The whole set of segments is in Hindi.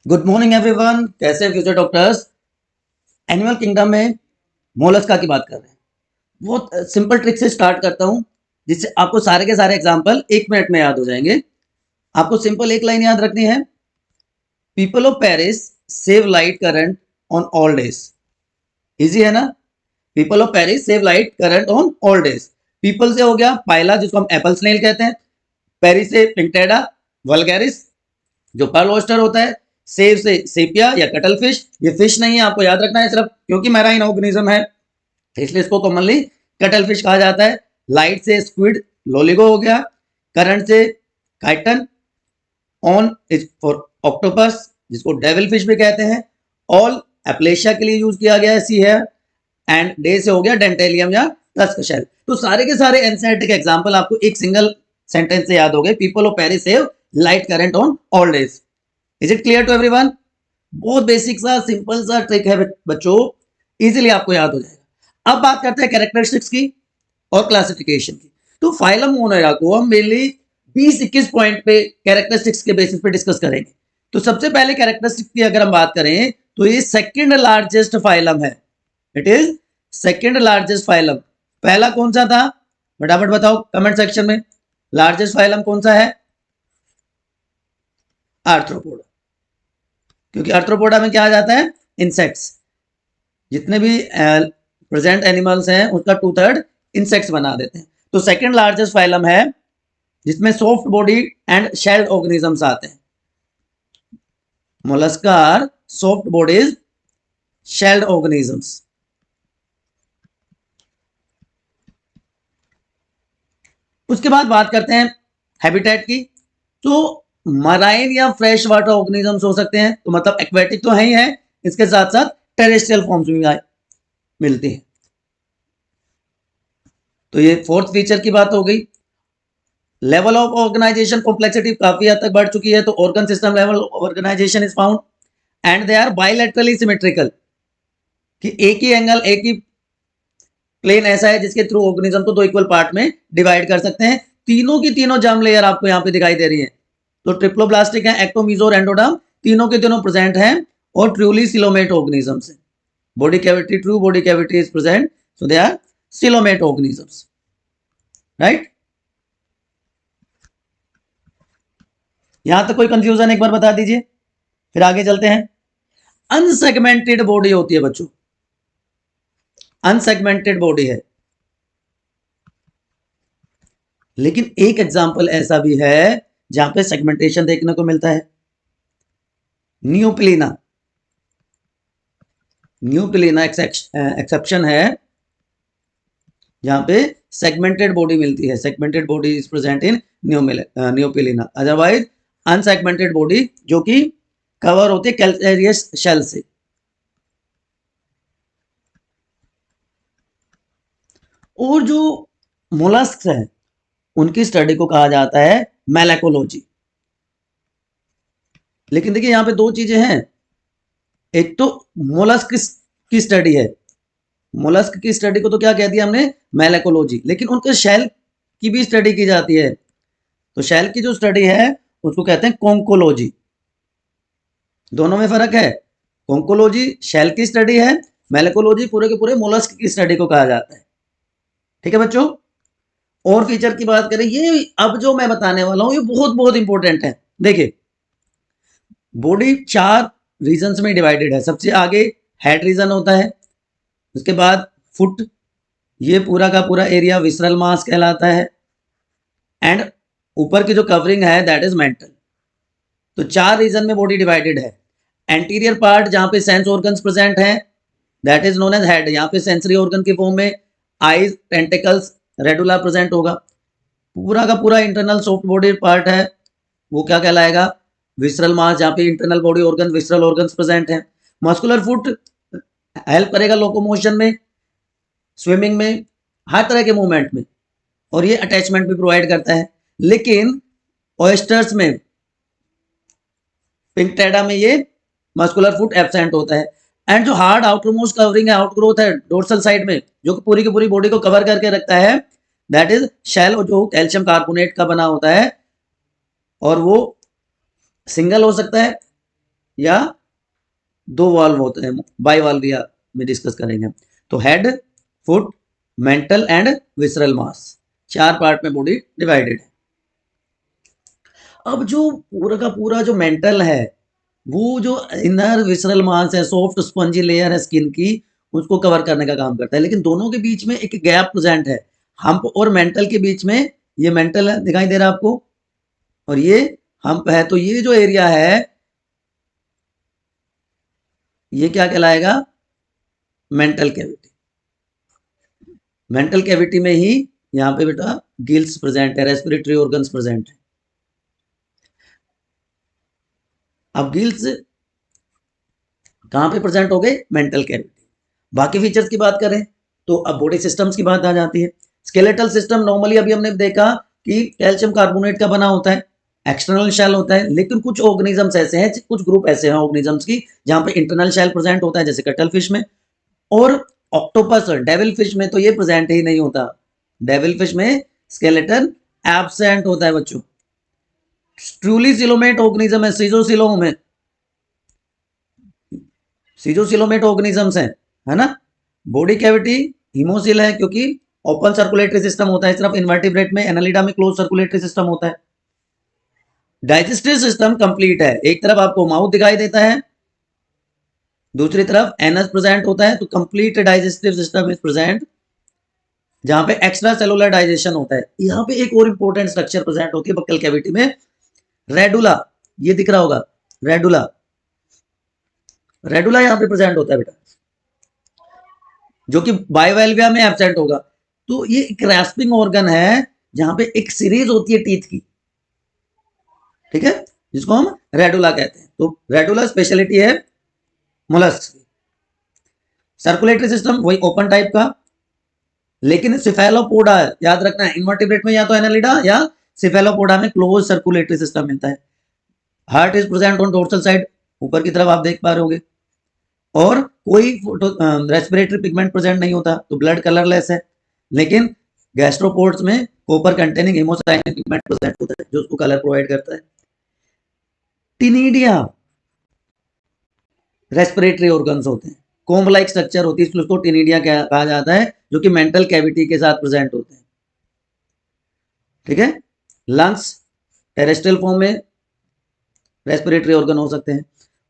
Good morning everyone. कैसे हैं फ्यूचर डॉक्टर्स? एनिमल किंगडम में मोलस्का की बात कर रहे हैं। बहुत सिंपल ट्रिक से स्टार्ट करता हूं जिससे आपको सारे के सारे एग्जांपल 1 मिनट में याद हो जाएंगे। आपको सिंपल एक लाइन याद रखनी है। People of Paris save light current on all days. Easy है ना? People of Paris save light current on all days. People से हो गया पाइला, जिसको हम एप्पल स्नेल कहते हैं। पेरिस से पिंकटेडा वल्गैरिस, जो पर्ल ऑयस्टर होता है। सेव से सेपिया या कटल फिश। ये फिश नहीं है, आपको याद रखना है सिर्फ, क्योंकि मैराइन ऑर्गेनिज्म है इसलिए इसको कॉमनली कटल फिश कहा जाता है। लाइट से स्क्विड लोलिगो हो गया। करंट से chiton. On is for octopus, जिसको डेविल फिश भी कहते हैं। ऑल एप्लेशिया के लिए यूज किया गया है, सी है। एंड डे से हो गया डेंटेलियम या टस्क शेल। तो सारे के सारे एंसेटिक एग्जांपल आपको एक सिंगल सेंटेंस से याद हो गए। People of Paris save light current on all days. Is it clear to everyone? बहुत बेसिक सा सिंपल सा ट्रिक है बच्चों, इजीली आपको याद हो जाएगा। अब बात करते हैं कैरेक्टरिस्टिक्स की और क्लासिफिकेशन की। तो फाइलम मोनेरा को हम मेनली 20-21 पॉइंट पे कैरेक्टरिस्टिक्स के बेसिस पे डिस्कस करेंगे। तो सबसे पहले कैरेक्टरिस्टिक्स की अगर हम बात करें तो ये सेकंड लार्जेस्ट फाइलम है। It is second largest phylum. पहला कौन सा था? फटाफट बताओ कमेंट सेक्शन में। लार्जेस्ट फाइलम कौन सा है? आर्थ्रोपोडा। क्योंकि आर्थ्रोपोडा में क्या आ जाता है? इंसेक्ट्स। जितने भी प्रेजेंट एनिमल्स हैं उसका 2/3 इंसेक्ट्स बना देते हैं। तो सेकंड लार्जेस्ट फाइलम है जिसमें soft body and shelled organisms आते हैं। Mollusca are soft bodies shelled organisms. उसके बाद बात करते हैं हैबिटेट की। तो मराइन या फ्रेश वाटर ऑर्गेनिजम्स हो सकते हैं, तो मतलब एक्वेटिक तो है ही है, इसके साथ साथ टेरेस्ट्रियल फॉर्म्स भी मिलती है। तो ये फोर्थ फीचर की बात हो गई। लेवल ऑफ ऑर्गेनाइजेशन कॉम्प्लेक्सिटी काफी हद तक बढ़ चुकी है, तो organ system level organization is found and they are bilaterally symmetrical, कि एक ही एंगल, एक ही प्लेन ऐसा है जिसके थ्रू ऑर्गेनिज्म को 2 इक्वल पार्ट में डिवाइड कर सकते हैं। तीनों की तीनों जर्म लेयर आपको यहाँ पे दिखाई दे रही है। तो ट्रिप्लोब्लास्टिक है, एक्टोमीजो और एंडोडर्म, तीनों के तीनों प्रेजेंट हैं और ट्रूली सिलोमेट ऑर्गेनिजम्स हैं। Body cavity, true body cavity is present, so they are coelomate organisms, right? यहां तक कोई कंफ्यूजन एक बार बता दीजिए, फिर आगे चलते हैं। अनसेगमेंटेड बॉडी होती है बच्चों, अनसेगमेंटेड बॉडी है। लेकिन एक एग्जांपल ऐसा भी है जहां पे सेगमेंटेशन देखने को मिलता है। न्यूप्लिना। न्यूप्लिना एक्सेप्शन है जहां पे सेगमेंटेड बॉडी मिलती है। Segmented body is present in Neopilina. Otherwise unsegmented body जो कि कवर होती है कैल्केरियस शेल से। और जो मोलस्क है उनकी स्टडी को कहा जाता है मैलेकोलॉजी। लेकिन देखिए यहां पे 2 चीजें हैं। एक तो मोलस्क की स्टडी है, मोलस्क की स्टडी को तो क्या कह दिया हमने? मैलेकोलॉजी। लेकिन उनके शेल की भी स्टडी की जाती है, तो शेल की जो स्टडी है उसको कहते हैं कोंकोलॉजी। दोनों में फर्क है। कोंकोलॉजी शेल की स्टडी है, मैलेकोलॉजी पूरे के पूरे मोलस्क की स्टडी को कहा जाता है। ठीक है बच्चों? और फीचर की बात करें, ये अब जो मैं बताने वाला हूं ये बहुत बहुत इंपॉर्टेंट है। देखिए बॉडी 4 रीजन्स में डिवाइडेड है। सबसे आगे हेड रीजन होता है, उसके बाद फुट, ये पूरा का पूरा एरिया विसरल मास कहलाता है, एंड ऊपर की जो कवरिंग है दैट इज मेंटल। तो 4 रीजन में बॉडी डिवाइडेड है। एंटीरियर पार्ट जहां पे सेंस ऑर्गन्स प्रेजेंट हैं that is known as head. यहाँ पे सेंसरी ऑर्गन के फॉर्म में आईज, टेंटिकल्स, रेडुला प्रेजेंट होगा। पूरा का पूरा इंटरनल सॉफ्ट बॉडी पार्ट है, वो क्या कहलाएगा? विसरल मास, जहाँ पे internal body organ, visceral organs present हैं। मस्कुलर फुट हेल्प करेगा लोकोमोशन में, स्विमिंग में, हर तरह के मूवमेंट में, और ये अटैचमेंट भी प्रोवाइड करता है। लेकिन ऑयस्टर्स में, पिंकटेडा में ये मस्कुलर फुट एब्सेंट होता है। एंड जो हार्ड आउटरमोस्ट कवरिंग है, आउटग्रोथ है डोर्सल साइड में, जो कि पूरी की पूरी बॉडी को कवर करके रखता है, दैट इज शेल, जो कैल्शियम कार्बोनेट का बना होता है, और वो सिंगल हो सकता है या दो वाल्व होते हैं, बाइवाल्विया में डिस्कस करेंगे। तो head, foot, mental and visceral mass, 4 part में बॉडी डिवाइडेड है। अब जो पूरा का पूरा जो मेंटल है, वो जो इनर विसरल मास है, सॉफ्ट स्पंजी लेयर है स्किन की, उसको कवर करने का काम करता है। लेकिन दोनों के बीच में एक गैप प्रेजेंट है, हम्प और मेंटल के बीच में। ये मेंटल है, दिखाई दे रहा है आपको, और ये हम्प है। तो ये जो एरिया है, ये क्या कहलाएगा? Mantle cavity. मेंटल कैविटी में ही यहाँ पे बेटा गिल्स प्रेजेंट है, रेस्पिरेटरी ऑर्गन्स प्रेजेंट है। अब गिल्स कहाँ पे प्रेजेंट हो गए? Mantle cavity. बाकी फीचर्स की बात करें तो अब बॉडी सिस्टम्स की बात आ जाती है। स्केलेटल सिस्टम नॉर्मली अभी हमने देखा कि कैल्शियम कार्बोनेट का बना होता है, एक्सटर्नल शेल होता है। लेकिन कुछ ऑर्गेनिजम्स ऐसे हैं, कुछ ग्रुप ऐसे हैं ऑर्गेनिजम्स की, जहां पे इंटरनल शेल प्रेजेंट होता है, जैसे कटल फिश में। और ऑक्टोपस और डेविल फिश में तो ये प्रेजेंट ही नहीं होता। डेविल फिश में स्केलेटन एब्सेंट होता है बच्चों। ट्रूली सिलोमेट ऑर्गेनिज्म है सीजोसिलोम में, सीजोसिलोमेट ऑर्गेनिजम्स हैं, है ना। बॉडी कैविटी हीमोसिल है, क्योंकि ओपन सर्कुलेटरी सिस्टम होता है। सिर्फ इन्वर्टिब्रेट में, एनालिडा में क्लोज सर्कुलेटरी सिस्टम होता है। डाइजेस्टिव सिस्टम कंप्लीट है, एक तरफ आपको माउथ दिखाई देता है, दूसरी तरफ एनस प्रेजेंट होता है। तो complete digestive system is present, जहां पे एक्स्ट्रा सेलुलर डाइजेशन होता है। यहाँ पे एक और इंपॉर्टेंट स्ट्रक्चर प्रेजेंट होती है बक्कल कैविटी में, रेडुला। ये दिख रहा होगा, रेडुला। रेडुला यहाँ पे प्रेजेंट होता है बेटा, जो कि बायोवेल्विया में एब्सेंट होगा। तो ये एक रेस्पिंग ऑर्गन है, जहां पे एक सीरीज होती है टीथ की, ठीक है, जिसको हम रेडुला कहते हैं। तो रेडुला स्पेशलिटी है मोलस्क। सर्कुलेटरी सिस्टम वही ओपन टाइप का, लेकिन सिफेलोपोडा है, याद रखना है, इन्वर्टिब्रेट में या तो एनालिडा या सिफेलोपोडा में क्लोज सर्कुलेटरी सिस्टम मिलता है। Heart is present on dorsal side, ऊपर की तरफ आप देख पा रहे होगे। और कोई रेस्पिरेटरी पिगमेंट प्रेजेंट नहीं होता, तो ब्लड कलरलेस है। लेकिन गैस्ट्रोपोड्स में copper containing haemocyanin pigment present होता है, जो उसको कलर प्रोवाइड करता है। टिनिडिया रेस्पिरेटरी ऑर्गन्स होते हैं, कोम्ब लाइक स्ट्रक्चर होती है, इसलिए उसको टिनिडिया कहा जाता है, जो कि मेंटल कैविटी के साथ प्रेजेंट होते हैं, ठीक है। लंग्स टेरेस्ट्रियल फॉर्म में रेस्पिरेटरी ऑर्गन हो सकते हैं।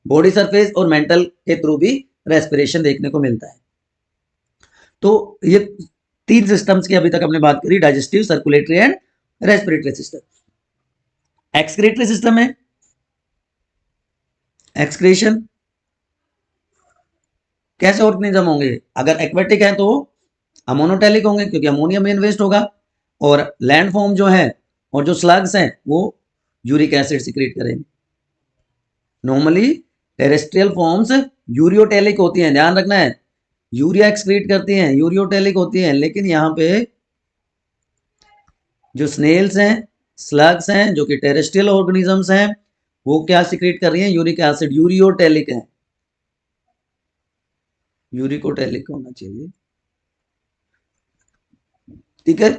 बॉडी सरफेस और मेंटल के थ्रू भी रेस्पिरेशन देखने को मिलता है। तो ये 3 सिस्टम्स की अभी तक हमने बात करी, digestive, circulatory and respiratory system. Excretory system है, एक्सक्रीशन कैसे ऑर्गेनिज्म होंगे? अगर एक्वेटिक है तो अमोनोटेलिक होंगे, क्योंकि अमोनिया मेन वेस्ट होगा। और लैंड फॉर्म जो है और जो स्लग्स हैं, वो यूरिक एसिड सिक्रीट करेंगे। नॉर्मली टेरेस्ट्रियल फॉर्म्स यूरियोटेलिक होती हैं, ध्यान रखना है, यूरिया एक्सक्रीट करती हैं, यूरियोटेलिक होती हैं। लेकिन यहाँ पे जो स्नेल्स हैं, स्लग्स हैं, जो कि टेरेस्ट्रियल ऑर्गेनिजम्स हैं, वो क्या सिक्रीट कर रही हैं? यूरिक एसिड, यूरियोटेलिक है। यूरिकोटेलिक होना चाहिए, ठीक है।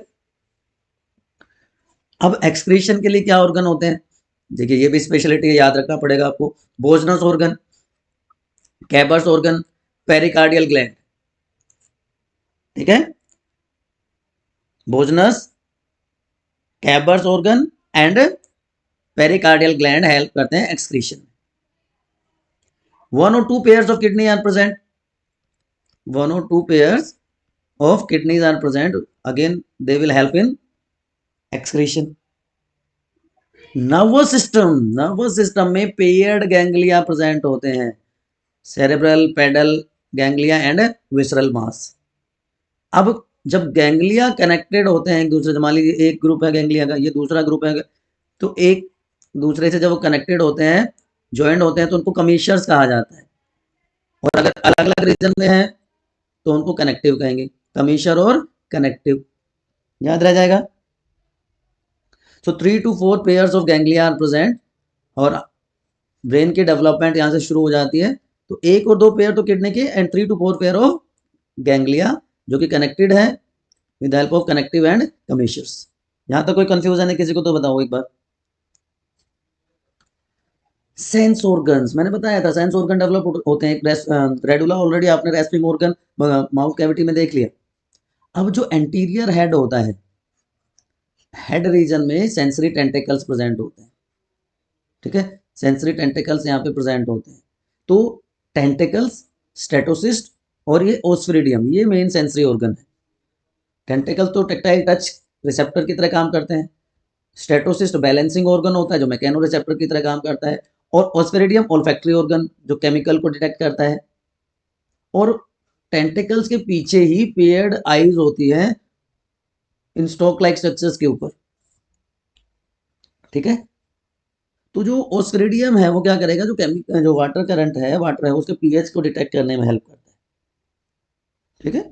अब एक्सक्रीशन के लिए क्या ऑर्गन होते हैं? देखिए, ये भी स्पेशलिटी है, याद रखना पड़ेगा आपको। Bojanus organ, Keber's organ, pericardial gland, ठीक है। Bojanus, Keber's organ and pericardial gland help करते हैं एक्सक्रीशन में। 1 or 2 pairs of kidney are present. 1 or 2 pairs of kidneys are present. Again, they will help in excretion. Nervous system में पेयर्ड गैंग्लिया प्रेजेंट होते हैं, cerebral, pedal ganglia and visceral mass. अब जब गैंग्लिया कनेक्टेड होते हैं एक दूसरे से, मान लीजिए एक ग्रुप है गैंग्लिया का, ये दूसरा ग्रुप है, तो एक दूसरे से जब वो कनेक्टेड होते हैं, ज्वाइंट होते हैं, तो उनको कमीशर्स कहा जाता है। और अगर अलग अलग रीजन में हैं तो उनको कनेक्टिव कहेंगे। कमीशर और कनेक्टिव याद रह जाएगा। So 3 to 4 pairs of ganglia are present, और ब्रेन की डेवलपमेंट यहाँ से शुरू हो जाती है। तो 1 और 2 पेयर तो किडनी के, and 3 to 4 pair of ganglia, जो कि कनेक्टेड है with help of connective and commissures. यहाँ तक कोई कंफ्यूजन है किसी को तो बताओ एक बार। सेंस ऑर्गन्स मैंने बताया था, सेंस ऑर्गन डेवलप होते हैं। रेडुला ऑलरेडी आपने रेस्पिंग ऑर्गन माउथ कैविटी में देख लिया। अब जो एंटीरियर हेड होता है, हेड रीजन में सेंसरी टेंटिकल्स प्रेजेंट होते हैं, ठीक है, सेंसरी टेंटिकल्स यहाँ पे प्रेजेंट होते हैं। तो टेंटिकल्स, स्टेटोसिस्ट और ये ओस्फिरिडियम, ये मेन सेंसरी ऑर्गन है। टेंटिकल तो टेक्टाइल टच रिसेप्टर की तरह काम करते हैं, स्टेटोसिस्ट बैलेंसिंग ऑर्गन होता है जो मैकेनो रिसेप्टर की तरह काम करता है, और ओस्फिरिडियम ओल्फैक्टरी ऑर्गन जो केमिकल को डिटेक्ट करता है। और टेंटिकल्स के पीछे ही पेयर्ड आईज होती है इन स्टॉक लाइक स्ट्रक्चर्स के ऊपर, ठीक है। तो जो ओस्फिरिडियम है वो क्या करेगा, जो केमिकल, जो वाटर करंट है, वाटर है, उसके पीएच को डिटेक्ट करने में हेल्प करता है, ठीक है।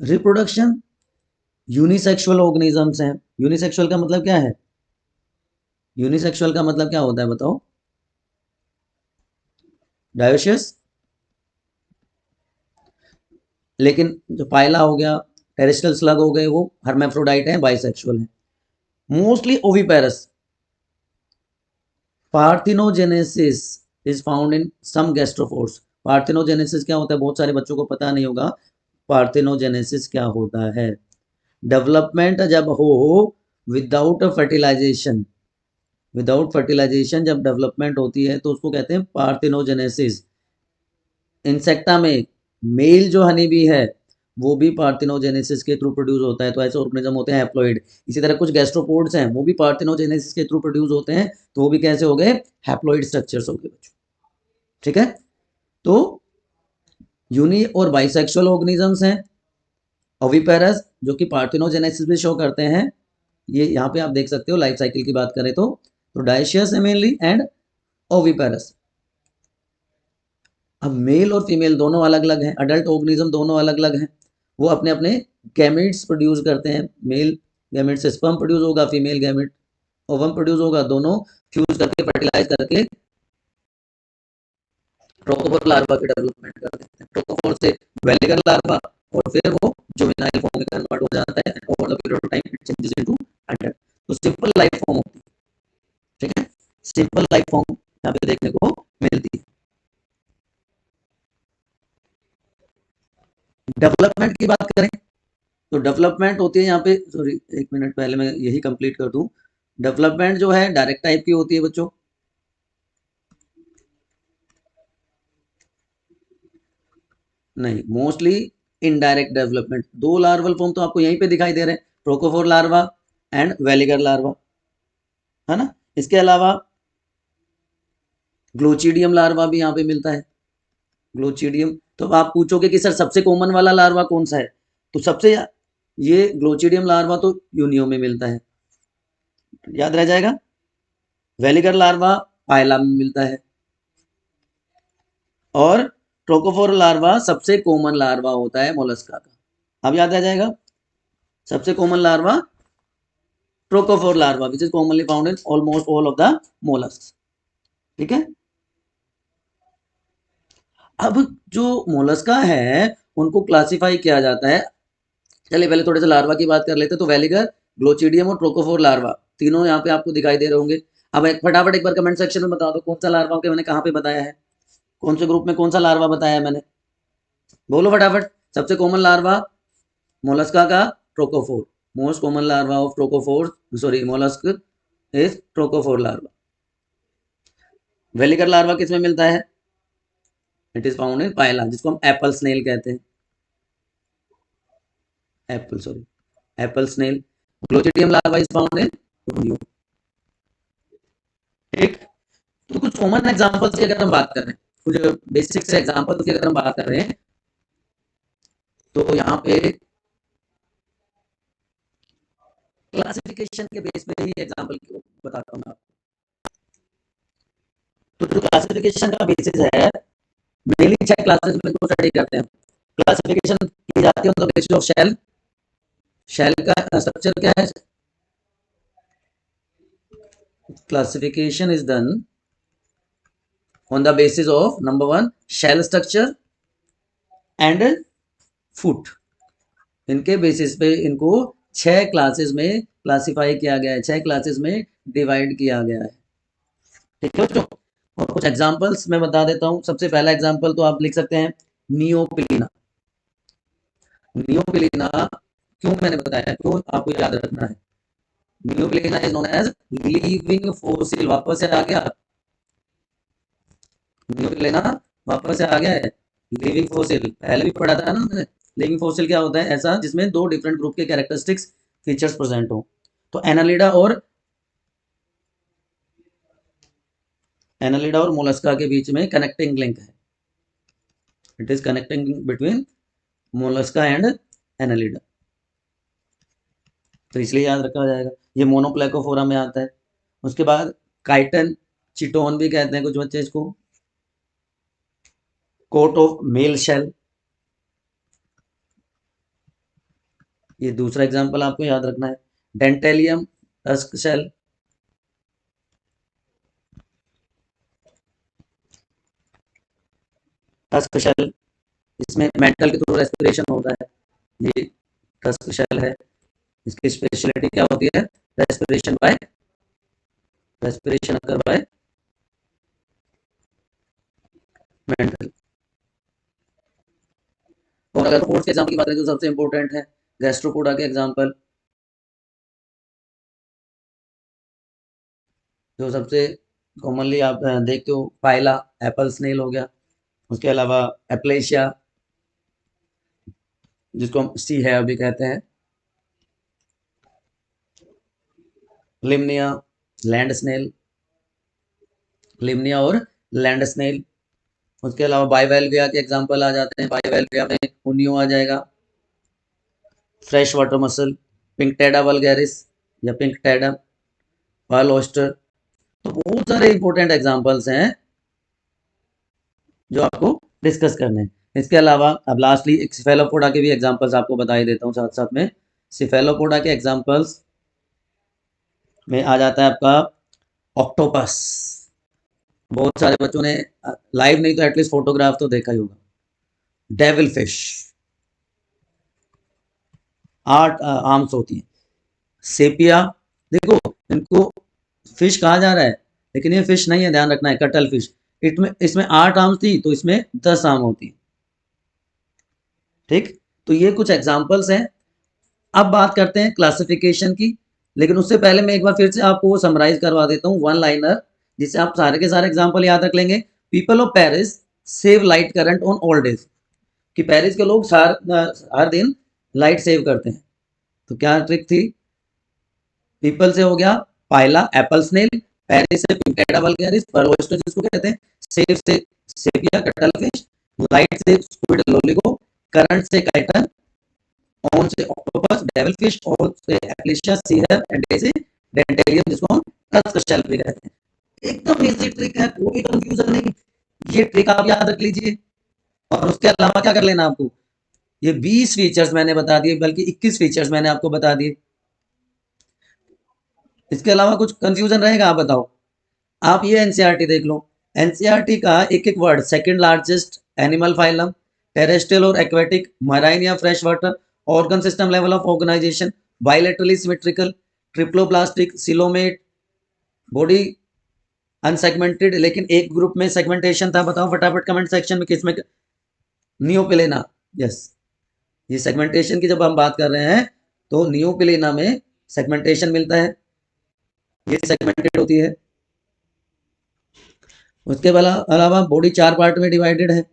रिप्रोडक्शन, यूनिसेक्सुअल ऑर्गेनिजम्स हैं। यूनिसेक्सुअल का मतलब क्या है, यूनिसेक्सुअल का मतलब क्या होता है बताओ, डायोशियस। लेकिन जो पाइला हो गया, टेरेस्ट्रियल स्लग हो गए, वो हर्मेफ्रोडाइट है, बाइसेक्सुअल है। Mostly oviparous. Parthenogenesis is found in some gastropods. Parthenogenesis क्या होता है, बहुत सारे बच्चों को पता नहीं होगा पार्थिनोजेनेसिस क्या होता है। डेवलपमेंट जब हो विदाउट फर्टिलाइजेशन, विदाउट फर्टिलाइजेशन जब डेवलपमेंट होती है तो उसको कहते हैं पार्थिनोजेनेसिस। इंसेक्टा में मेल जो हनी बी है वो भी पार्थिनोजेनेसिस के थ्रू प्रोड्यूस होता है, तो ऐसे ऑर्गेनिज्म होते हैं हैप्लॉइड। इसी तरह कुछ गैस्ट्रोपोड्स हैं वो भी पार्थिनोजेनेसिस के थ्रू प्रोड्यूस होते हैं, तो वो भी कैसे हो गए, हैप्लॉइड स्ट्रक्चर्स हो गए बच्चों, ठीक है। तो यूनि और बाइसेक्सुअल ऑर्गेनिजम्स हैं। ओविपेरस जो कि पार्थिनोजेनेसिस भी शो करते हैं, ये यहाँ पे आप देख सकते हो लाइफ साइकिल की बात करें तो डायशियस है मेनली एंड ओविपेरस। अब मेल और फीमेल दोनों अलग अलग हैं, अडल्ट ऑर्गेनिज्म दोनों अलग अलग हैं, वो अपने अपने गैमेट्स प्रोड्यूस करते हैं। मेल गैमेट से स्पर्म प्रोड्यूस होगा, फीमेल गैमेट ओवम प्रोड्यूस होगा, दोनों फ्यूज करके फर्टिलाइज करके ट्रोकोफोर लार्वा की डेवलपमेंट कर देते हैं। ट्रोकोफोर से वेलिगर लार्वा, और फिर वो जुवेनाइल फॉर्म में कन्वर्ट हो जाता है, over the period of time it changes into adult. तो सिंपल लाइफ फॉर्म होती है, ठीक है, सिंपल लाइफ फॉर्म यहाँ पे देखने को मिलती है। डेवलपमेंट की बात करें तो डेवलपमेंट होती है यहाँ पे, सॉरी एक मिनट पहले मैं यही कंप्लीट कर दूं। डेवलपमेंट जो है डायरेक्ट टाइप की होती है बच्चों, नहीं, मोस्टली इनडायरेक्ट डेवलपमेंट। दो लार्वल फॉर्म तो आपको यहीं पे दिखाई दे रहे हैं, प्रोकोफोर लार्वा एंड वेलिगर लार्वा, है ना। इसके अलावा ग्लोचिडियम लार्वा भी यहाँ पे मिलता है, ग्लोचिडियम। तो आप पूछोगे कि सर सबसे कॉमन वाला लार्वा कौन सा है, तो सबसे ये ग्लोचिडियम लार्वा तो यूनियो में मिलता है, याद रह जाएगा। वेलिगर लार्वा पायला में मिलता है, और ट्रोकोफोर लार्वा सबसे कॉमन लार्वा होता है मोलस्का का। अब याद रह जाएगा, सबसे common larva trochophore larva which is commonly found in almost all of the mollusc, ठीक है। अब जो मोलस्का है उनको क्लासिफाई किया जाता है। चलिए पहले थोड़े से लार्वा की बात कर लेते हैं। तो वेलिगर, ग्लोचिडियम और ट्रोकोफोर लार्वा तीनों यहाँ पे आपको दिखाई दे रहे होंगे। अब एक फटाफट एक बार कमेंट सेक्शन में बता दो कौन सा लार्वा के मैंने कहाँ पे बताया है, कौन से ग्रुप में कौन सा लार्वा बताया है मैंने, बोलो फटाफट। सबसे कॉमन लार्वा मोलस्का का trochophore, most common larva of trochophore, sorry mollusc is trochophore larva. Veliger larva किस में मिलता है, इट इज फाउंड इन पायला, जिसको हम एप्पल स्नेल कहते हैं, apple sorry apple snail. Glochidium larva is found in Unio, ठीक। तो कुछ कॉमन एग्जांपल्स की अगर हम बात कर रहे हैं, कुछ बेसिक से एग्जांपल्स की अगर हम बात कर रहे हैं, तो यहाँ पे क्लासिफिकेशन के बेस पे ही एग्जांपल बताता हूँ मैं आपको। तो जो क्लासिफिकेशन का बेसिस है, मेनली 6 क्लासेस में इसको स्टडी करते हैं। क्लासिफिकेशन की जाती है on the basis of shell, shell का स्ट्रक्चर क्या है, classification is done on the basis of number 1 shell structure and foot। इनके बेसिस पे इनको 6 क्लासेस में क्लासिफाई किया गया है, 6 क्लासेस में डिवाइड किया गया है, ठीक है बच्चों। और कुछ एग्जांपल्स मैं बता देता हूँ। सबसे पहला एग्जांपल तो आप लिख सकते हैं नियोपिलीना। नियोपिलीना क्यों मैंने बताया, क्यों आपको याद रखना है। Neopilina is known as living fossil. वापस से आ गया नियोपिलीना, वापस से आ गया है लिविंग फॉसिल। पहले भी पढ़ा था ना मैंने। लिविंग फॉसिल क्या होता है, ऐसा जिसमें दो डिफरेंट ग्रुप के कैरेक्टरिस्टिक्स फीचर्स प्रेजेंट हो। तो एनालिडा और मोलस्का के बीच में कनेक्टिंग लिंक है। It is connecting between Mollusca and Annelida, तो इसलिए याद रखा जाएगा। ये मोनोप्लेकोफोरा में आता है। उसके बाद काइटन चिटोन भी कहते हैं कुछ बच्चे इसको। कोट ऑफ मेल शेल, ये दूसरा एग्जांपल आपको याद रखना है। Dentalium tusk shell, tusk shell, इसमें मेंटल के थ्रू रेस्पिरेशन होता है। ये टस्क शेल है। इसकी स्पेशलिटी क्या होती है, रेस्पिरेशन अकर बाय मेंटल। और अगर फोर्स के एग्जाम्पल की बात करें जो सबसे इंपॉर्टेंट है, गैस्ट्रोपोडा के एग्जाम्पल, जो सबसे कॉमनली आप देखते हो, पाइला एप्पल स्नेल हो गया। उसके अलावा एप्लेशिया, जिसको हम सी है अभी कहते हैं, लिमनिया, लैंड स्नेल, लिमनिया और लैंड स्नेल। उसके अलावा बाइवेल्विया के एग्जाम्पल आ जाते हैं। बाइवेल्विया में उनियो आ जाएगा। फ्रेश वाटर मसल, पिंकटेडा वल्गैरिस या पिंकटेडा, पर्ल ऑयस्टर। तो बहुत सारे इंपॉर्टेंट एग्जाम्पल्स हैं जो आपको डिस्कस करने हैं। इसके अलावा अब लास्टली एक सिफेलोपोडा के भी एग्जाम्पल्स आपको बता ही देता हूँ साथ साथ में। सिफेलोपोडा के एग्जाम्पल्स में आ जाता है आपका ऑक्टोपस। बहुत सारे बच्चों ने लाइव नहीं तो एटलीस्ट फोटोग्राफ तो देखा ही होगा। डेविल फिश, 8 आर्म्स होती हैं। सेपिया, देखो इनको फिश कहा जा रहा है लेकिन ये फिश नहीं है, ध्यान रखना है, कटल फिश। इसमें 8 आर्म्स थी तो इसमें 10 आर्म होती है। ठीक, तो ये कुछ एग्जाम्पल्स हैं। अब बात करते हैं क्लासिफिकेशन की, लेकिन उससे पहले मैं एक बार फिर से आपको वो समराइज करवा देता हूँ, वन लाइनर, जिससे आप सारे के सारे एग्जाम्पल याद रख लेंगे। People of Paris save light current on all days, कि पेरिस के लोग हर दिन लाइट सेव करते हैं। तो क्या ट्रिक थी, पीपल से हो गया पाइला एप्पल स्नेल, पेरिस से पिंकेडा वल्गैरिस, पर्ल ऑयस्टर जिसको कहते हैं, सेव से सेपिया कटल फिश, लाइट से स्क्विड लोलिगो, करंट से काइटन, ऑन से ऑक्टोपस, डेविल फिश, ऑल से एप्लेशिया सीहर, एंड डे से डेंटेलियम जिसको हम टस्क शेल भी कहते हैं। एकदम इजी ट्रिक है, कोई कंफ्यूजन नहीं। ये ट्रिक आप याद रख लीजिए। और उसके अलावा क्या कर लेना आपको, ये 20 फीचर्स मैंने बता दिए, बल्कि 21 फीचर्स मैंने आपको बता दिए। इसके अलावा कुछ कंफ्यूजन रहेगा आप बताओ। आप ये एनसीईआरटी देख लो। एनसीईआरटी का एक एक word, second largest animal phylum, terrestrial और एक्वेटिक, मराइन या fresh water, organ system level of organization, bilaterally symmetrical, triploblastic, coelomate, body unsegmented, लेकिन एक ग्रुप में सेगमेंटेशन था। बताओ फटाफट कमेंट सेक्शन में किसमें। नियोपिलेना, यस। ये सेगमेंटेशन की जब हम बात कर रहे हैं तो नियोपिलेना में सेगमेंटेशन मिलता है, ये सेगमेंटेड होती है। उसके अलावा बॉडी 4 पार्ट में डिवाइडेड है,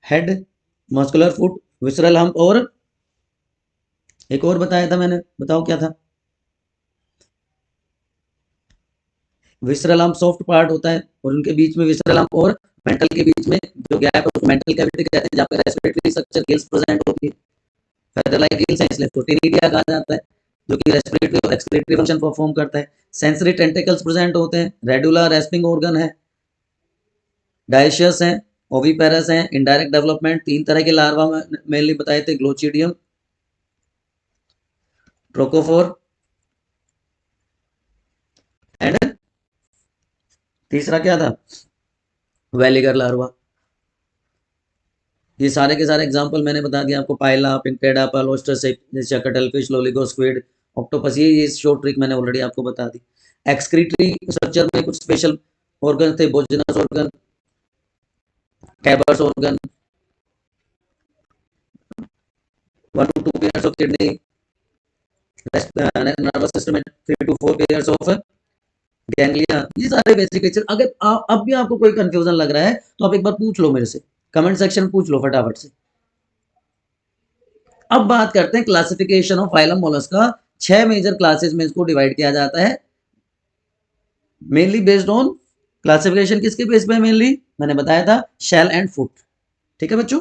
head, muscular foot, visceral hump, और एक और बताया था मैंने, बताओ क्या था। विसरल हम्प सॉफ्ट पार्ट होता है और उनके बीच में विसरल हम्प और मेंटल के बीच में जो गैप है उसको मेंटल कैविटी कहते हैं, जहाँ पे रेस्पिरेटरी स्ट्रक्चर गिल्स प्रेजेंट होती है। फेदर लाइक गिल्स है इसलिए इसको टेनिडिया कहा जाता है, जो कि रेस्पिरेटरी और एक्सक्रीटरी फंक्शन परफॉर्म करता है। सेंसरी टेंटिकल्स प्रेजेंट होते हैं। रेडुला रेस्पिंग ऑर्गन है। डायशियस हैं, ओविपेरस हैं। इनडायरेक्ट डेवलपमेंट 3 तरह के लार्वा मेनली बताए थे, ग्लोचिडियम, ट्रोकोफोर एंड तीसरा क्या था, वेलिगर लार्वा। ये सारे के सारे एग्जांपल मैंने बता दिया आपको। पाइला, पिंकटेडा, पर्ल ऑयस्टर, जैसे cuttle fish, Loligo, squid, octopus, ये शॉर्ट ट्रिक मैंने ऑलरेडी आपको बता दी। एक्सक्रीटरी स्ट्रक्चर में कुछ स्पेशल ऑर्गन थे बोजिनस organ, Keber's organ, 1 to 2 pairs of kidney, nervous system में 3 to 4 pairs of गैंग्लिया। ये सारे बेसिक फीचर। अगर अब भी आपको कोई कंफ्यूजन लग रहा है तो आप एक बार पूछ लो मेरे से, कमेंट सेक्शन पूछ लो फटाफट से। अब बात करते हैं classification of phylum Mollusca. 6 major classes में इसको डिवाइड किया जाता है, मेनली बेस्ड ऑन क्लासिफिकेशन किसके बेस पे? मेनली मैंने बताया था शेल एंड फुट। ठीक है बच्चों।